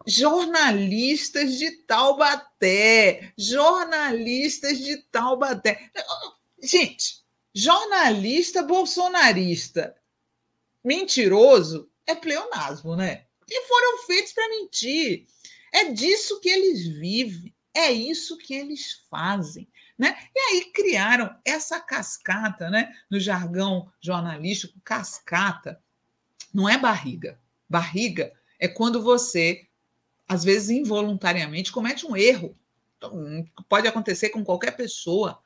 jornalistas de Taubaté. Jornalistas de Taubaté. Gente, jornalista bolsonarista mentiroso é pleonasmo, né? E foram feitos para mentir. É disso que eles vivem. É isso que eles fazem. Né? E aí criaram essa cascata, né? No jargão jornalístico, cascata não é barriga. Barriga é quando você, às vezes involuntariamente, comete um erro. Então, pode acontecer com qualquer pessoa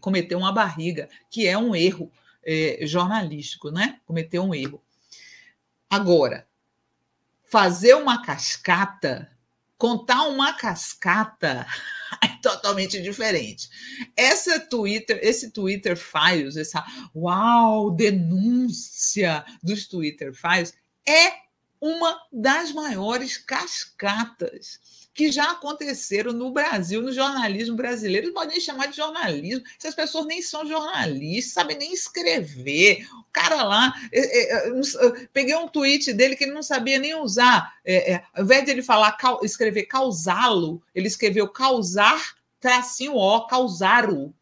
cometer uma barriga, que é um erro jornalístico, né? Cometer um erro. Agora, fazer uma cascata, contar uma cascata é totalmente diferente. Esse Twitter Files, essa denúncia dos Twitter Files é uma das maiores cascatas que já aconteceram no Brasil, no jornalismo brasileiro. Não podem nem chamar de jornalismo. Essas pessoas nem são jornalistas, sabem nem escrever. O cara lá, peguei um tweet dele que ele não sabia nem usar. Ao invés de ele escrever causá-lo, ele escreveu causar, -o, causaro.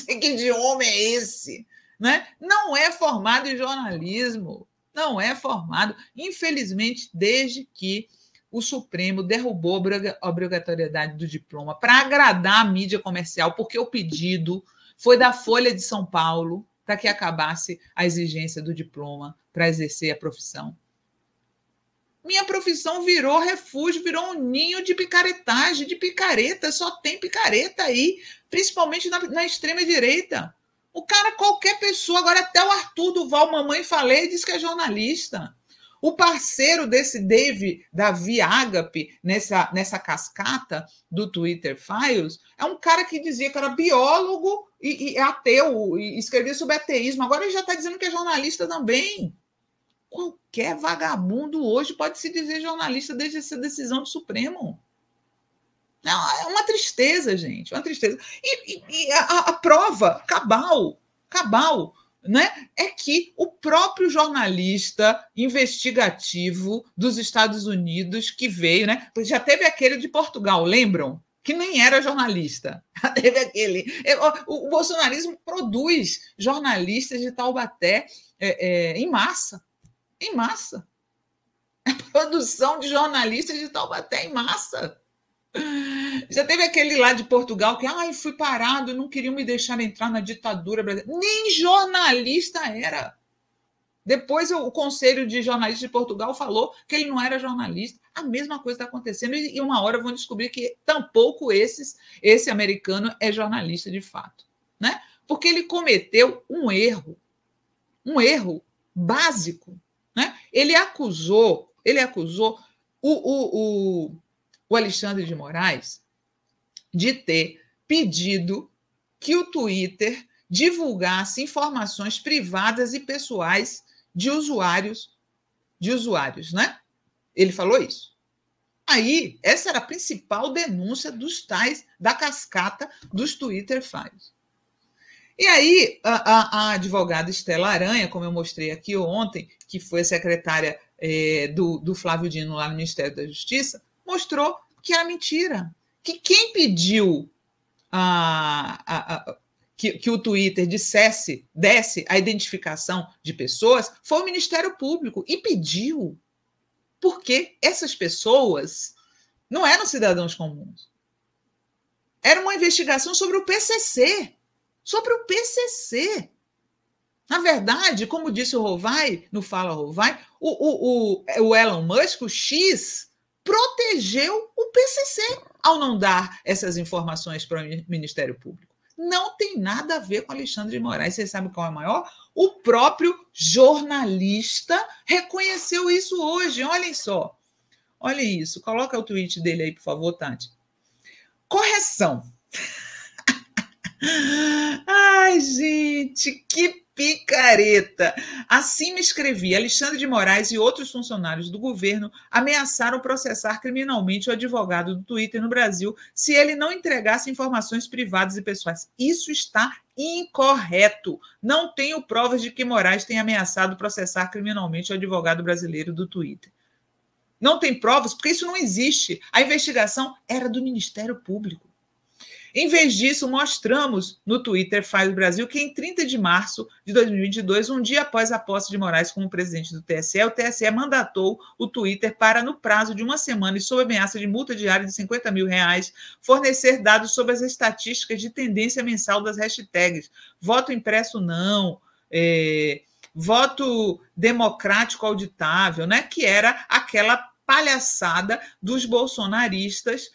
Que idioma é esse? Né? Não é formado em jornalismo. Não é formado. Infelizmente, desde que o Supremo derrubou a obrigatoriedade do diploma para agradar a mídia comercial, porque o pedido foi da Folha de São Paulo para que acabasse a exigência do diploma para exercer a profissão. Minha profissão virou refúgio, virou um ninho de picaretagem, de picareta, só tem picareta aí, principalmente na extrema-direita. O cara, qualquer pessoa, agora até o Arthur Duval, mamãe falei, diz que é jornalista. O parceiro desse Davi Agape, nessa cascata do Twitter Files, é um cara que dizia que era biólogo e ateu, e escrevia sobre ateísmo. Agora ele já está dizendo que é jornalista também. Qualquer vagabundo hoje pode se dizer jornalista desde essa decisão do Supremo. Não, é uma tristeza, gente, uma tristeza. E a prova cabal, né, é que o próprio jornalista investigativo dos Estados Unidos que veio, né, já teve aquele de Portugal, lembram? Que nem era jornalista. Já teve aquele. O bolsonarismo produz jornalistas de Taubaté em massa. Em massa. A produção de jornalistas de Taubaté em massa. Já teve aquele lá de Portugal que fui parado, não queriam me deixar entrar na ditadura brasileira. Nem jornalista era. Depois o Conselho de Jornalistas de Portugal falou que ele não era jornalista. A mesma coisa está acontecendo e uma hora vão descobrir que tampouco esse americano é jornalista de fato, né? Porque ele cometeu um erro básico, né? Ele acusou o Alexandre de Moraes de ter pedido que o Twitter divulgasse informações privadas e pessoais de usuários, né? Ele falou isso. Aí, essa era a principal denúncia da cascata dos Twitter Files. E aí, a advogada Estela Aranha, como eu mostrei aqui ontem, que foi secretária do Flávio Dino lá no Ministério da Justiça, mostrou que era mentira. Que quem pediu que o Twitter desse a identificação de pessoas foi o Ministério Público e pediu, porque essas pessoas não eram cidadãos comuns. Era uma investigação sobre o PCC. Sobre o PCC. Na verdade, como disse o Rovai, no Fala Rovai, o Elon Musk, o X, protegeu o PCC ao não dar essas informações para o Ministério Público. Não tem nada a ver com Alexandre de Moraes. Vocês sabem qual é o maior? O próprio jornalista reconheceu isso hoje. Olhem só. Olhem isso. Coloca o tweet dele aí, por favor, Tati. Correção. Ai, gente, que picareta! Assim me escrevi. Alexandre de Moraes e outros funcionários do governo ameaçaram processar criminalmente o advogado do Twitter no Brasil se ele não entregasse informações privadas e pessoais. Isso está incorreto. Não tenho provas de que Moraes tenha ameaçado processar criminalmente o advogado brasileiro do Twitter. Não tem provas, porque isso não existe. A investigação era do Ministério Público. Em vez disso, mostramos no Twitter Files Brasil que em 30 de março de 2022, um dia após a posse de Moraes como presidente do TSE, o TSE mandatou o Twitter para, no prazo de uma semana e sob ameaça de multa diária de R$50 mil, fornecer dados sobre as estatísticas de tendência mensal das hashtags voto impresso não, voto democrático auditável, né? Que era aquela palhaçada dos bolsonaristas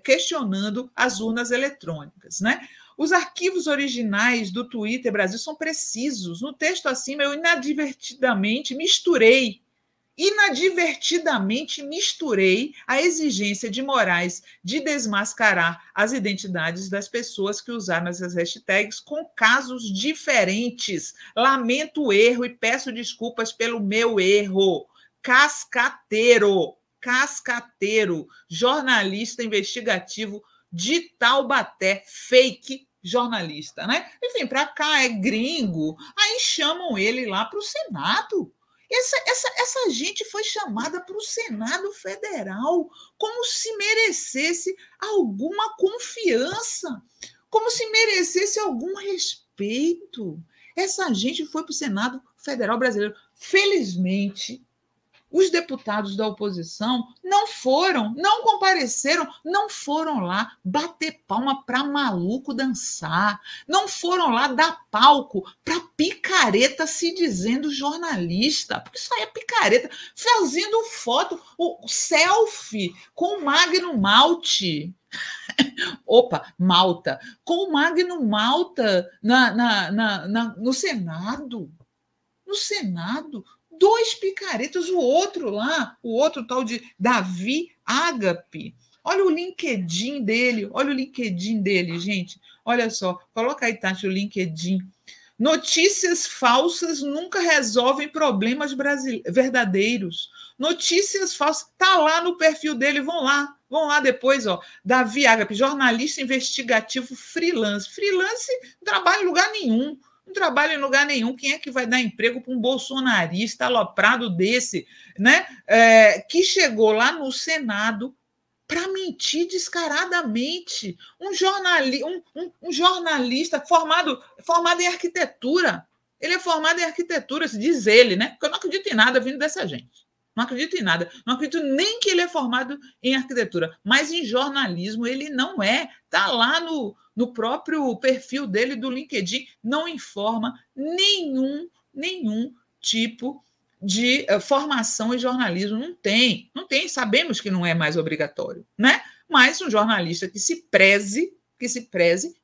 questionando as urnas eletrônicas, né? Os arquivos originais do Twitter Brasil são precisos. No texto acima, eu inadvertidamente misturei a exigência de Moraes de desmascarar as identidades das pessoas que usaram essas hashtags com casos diferentes. Lamento o erro e peço desculpas pelo meu erro. Cascateiro, jornalista investigativo de Taubaté, fake jornalista, né? Enfim, para cá é gringo, aí chamam ele lá para o Senado. Essa gente foi chamada para o Senado Federal como se merecesse alguma confiança, como se merecesse algum respeito. Essa gente foi para o Senado Federal brasileiro. Felizmente, os deputados da oposição não compareceram, não foram lá bater palma para maluco dançar, não foram lá dar palco para picareta se dizendo jornalista, porque isso aí é picareta, fazendo foto, o selfie com o Magno Malte. Malta, com o Magno Malta no Senado. No Senado. 2 picaretas, o outro tal de Davi Ágape. Olha o LinkedIn dele, gente. Olha só, coloca aí, Tati, o LinkedIn. Notícias falsas nunca resolvem problemas verdadeiros. Notícias falsas, tá lá no perfil dele, vão lá depois, ó. Davi Ágape, jornalista investigativo freelance. Freelance não trabalha em lugar nenhum. Não trabalha em lugar nenhum. Quem é que vai dar emprego para um bolsonarista aloprado desse, né? Que chegou lá no Senado para mentir descaradamente. Um jornalista formado em arquitetura. Ele é formado em arquitetura, diz ele, né? Porque eu não acredito em nada vindo dessa gente. Não acredito em nada. Não acredito nem que ele é formado em arquitetura. Mas em jornalismo ele não é. Está lá no próprio perfil dele do LinkedIn. Não informa nenhum tipo de formação em jornalismo. Não tem. Sabemos que não é mais obrigatório, né? Mas um jornalista que se preze,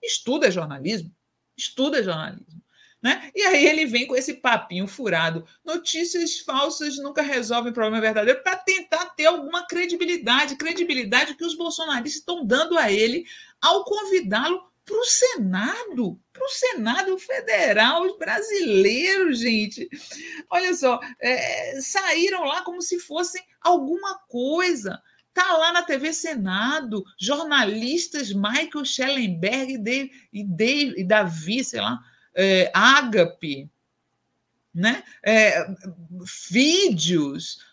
estuda jornalismo. Né? E aí ele vem com esse papinho furado. Notícias falsas nunca resolvem problema verdadeiro, para tentar ter alguma credibilidade que os bolsonaristas estão dando a ele ao convidá-lo para o Senado Federal brasileiro, gente. Olha só, saíram lá como se fossem alguma coisa. Está lá na TV Senado, jornalistas Michael Schellenberg e Davi, sei lá, Ágape, né? Vídeos.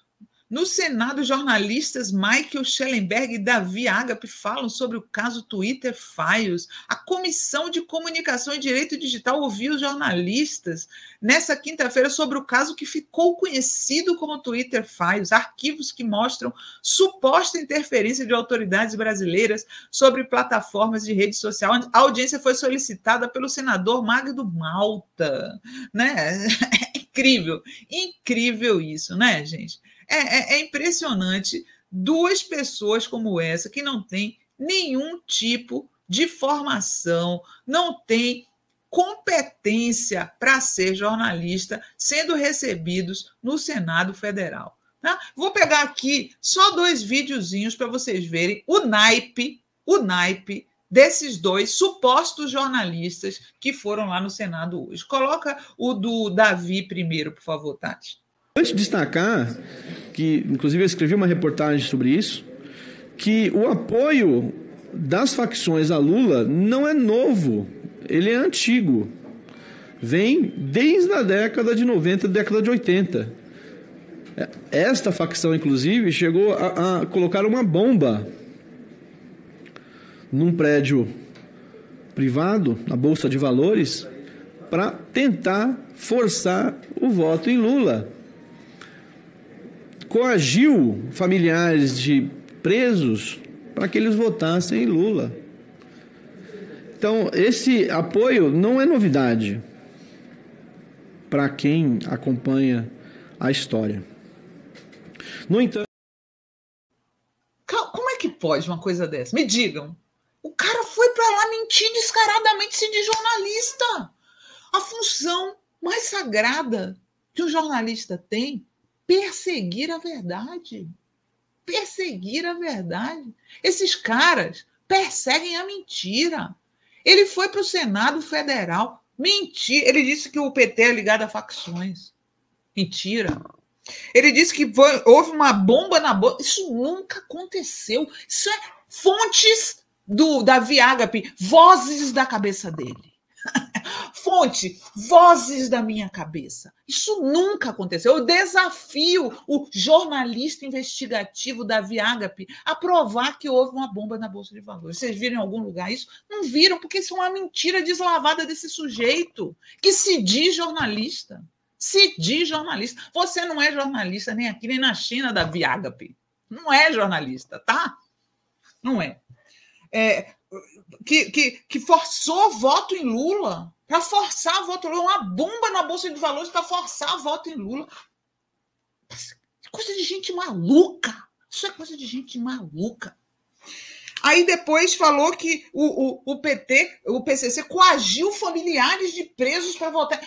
No Senado, jornalistas Michael Schellenberg e Davi Ágape falam sobre o caso Twitter Files. A Comissão de Comunicação e Direito Digital ouviu os jornalistas nessa quinta-feira sobre o caso que ficou conhecido como Twitter Files, arquivos que mostram suposta interferência de autoridades brasileiras sobre plataformas de rede social. A audiência foi solicitada pelo senador Magno Malta, né? Incrível isso, né, gente? É impressionante 2 pessoas como essa, que não tem nenhum tipo de formação, não tem competência para ser jornalista, sendo recebidos no Senado Federal. Tá? Vou pegar aqui só 2 videozinhos para vocês verem o naipe desses 2 supostos jornalistas que foram lá no Senado hoje. Coloca o do Davi primeiro, por favor, Tati. Antes de destacar, que inclusive eu escrevi uma reportagem sobre isso, que o apoio das facções a Lula não é novo, ele é antigo. Vem desde a década de 90, década de 80. Esta facção, inclusive, chegou a colocar uma bomba num prédio privado, na Bolsa de Valores, para tentar forçar o voto em Lula. Coagiu familiares de presos para que eles votassem em Lula. Então, esse apoio não é novidade para quem acompanha a história. No entanto... Como é que pode uma coisa dessa? Me digam. O cara foi para lá mentir descaradamente, se de jornalista. A função mais sagrada que um jornalista tem, perseguir a verdade. Perseguir a verdade. Esses caras perseguem a mentira. Ele foi para o Senado Federal mentir. Ele disse que o PT é ligado a facções. Mentira. Ele disse que houve uma bomba na bolsa. Isso nunca aconteceu. Isso é fontes da Viagapi, vozes da cabeça dele. Fonte, vozes da minha cabeça. Isso nunca aconteceu. Eu desafio o jornalista investigativo da Viagapi a provar que houve uma bomba na Bolsa de Valores. Vocês viram em algum lugar isso? Não viram, porque isso é uma mentira deslavada desse sujeito que se diz jornalista. Se diz jornalista. Você não é jornalista nem aqui, nem na China da Viagapi. Não é jornalista, tá? Não é. Que forçou voto em Lula, para forçar voto em Lula, uma bomba na Bolsa de Valores para forçar voto em Lula. Coisa de gente maluca. Isso é coisa de gente maluca. Aí depois falou que o PT, o PCC, coagiu familiares de presos para votar.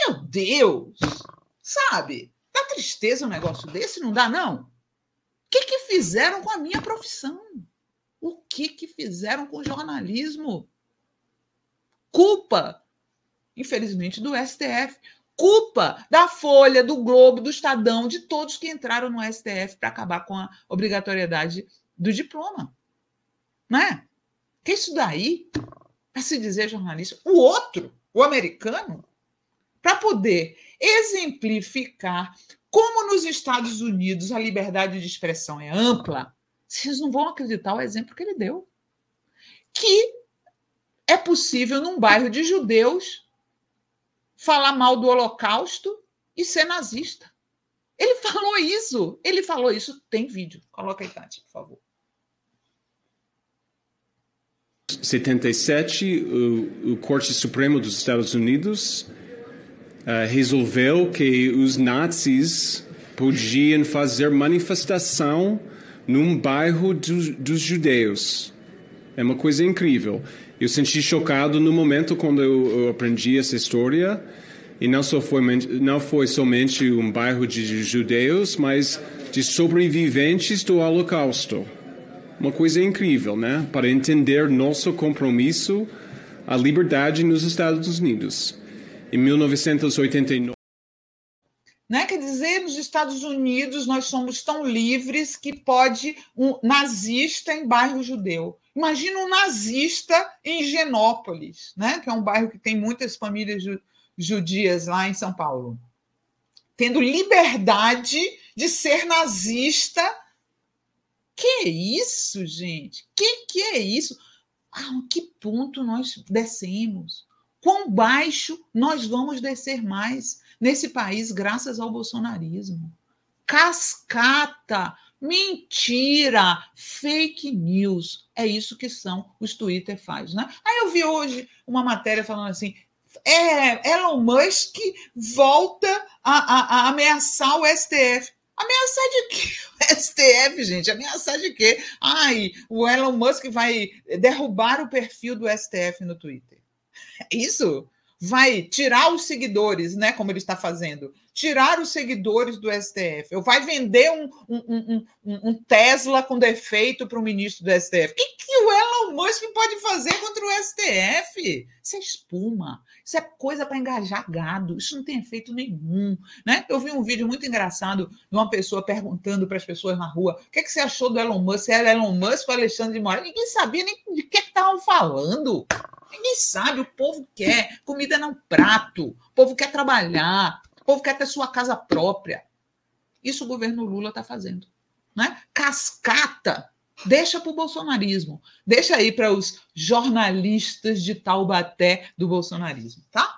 Meu Deus! Sabe? Dá tristeza um negócio desse? Não dá, não? O que fizeram com a minha profissão? O que fizeram com o jornalismo? Culpa, infelizmente, do STF. Culpa da Folha, do Globo, do Estadão, de todos que entraram no STF para acabar com a obrigatoriedade do diploma. Não é? Que isso daí, para se dizer jornalista. O outro, o americano, para poder exemplificar como nos Estados Unidos a liberdade de expressão é ampla, vocês não vão acreditar o exemplo que ele deu. Que é possível, num bairro de judeus, falar mal do Holocausto e ser nazista. Ele falou isso. Tem vídeo. Coloca aí, Tati, por favor. 77, o Corte Supremo dos Estados Unidos resolveu que os nazis podiam fazer manifestação num bairro dos judeus. É uma coisa incrível. Eu senti chocado no momento quando eu aprendi essa história. E não foi somente um bairro de judeus, mas de sobreviventes do Holocausto. Uma coisa incrível, né? Para entender nosso compromisso à liberdade nos Estados Unidos. Em 1989... Né? Quer dizer, nos Estados Unidos nós somos tão livres que pode um nazista em bairro judeu. Imagina um nazista em Higienópolis, né? Que é um bairro que tem muitas famílias judias lá em São Paulo. Tendo liberdade de ser nazista. Que é isso, gente? Que é isso? A que ponto nós descemos? Quão baixo nós vamos descer mais nesse país graças ao bolsonarismo? Cascata, mentira, fake news. É isso que são os Twitter faz, né? Aí eu vi hoje uma matéria falando assim, Elon Musk volta a ameaçar o STF. Ameaçar de quê? O STF, gente, ameaçar de quê? Ai, o Elon Musk vai derrubar o perfil do STF no Twitter. Isso? Vai tirar os seguidores, né? Como ele está fazendo. Tirar os seguidores do STF. Ou vai vender um Tesla com defeito para o ministro do STF. O que o Elon Musk pode fazer contra o STF? Isso é espuma. Isso é coisa para engajar gado. Isso não tem efeito nenhum. Né? Eu vi um vídeo muito engraçado de uma pessoa perguntando para as pessoas na rua o que você achou do Elon Musk? Se era Elon Musk ou Alexandre de Moraes? Ninguém sabia nem de que estavam falando. Ninguém sabe. O povo quer comida no prato. O povo quer trabalhar. O povo quer ter sua casa própria. Isso o governo Lula está fazendo. Né? Cascata, deixa para o bolsonarismo. Deixa aí para os jornalistas de Taubaté do bolsonarismo. Tá?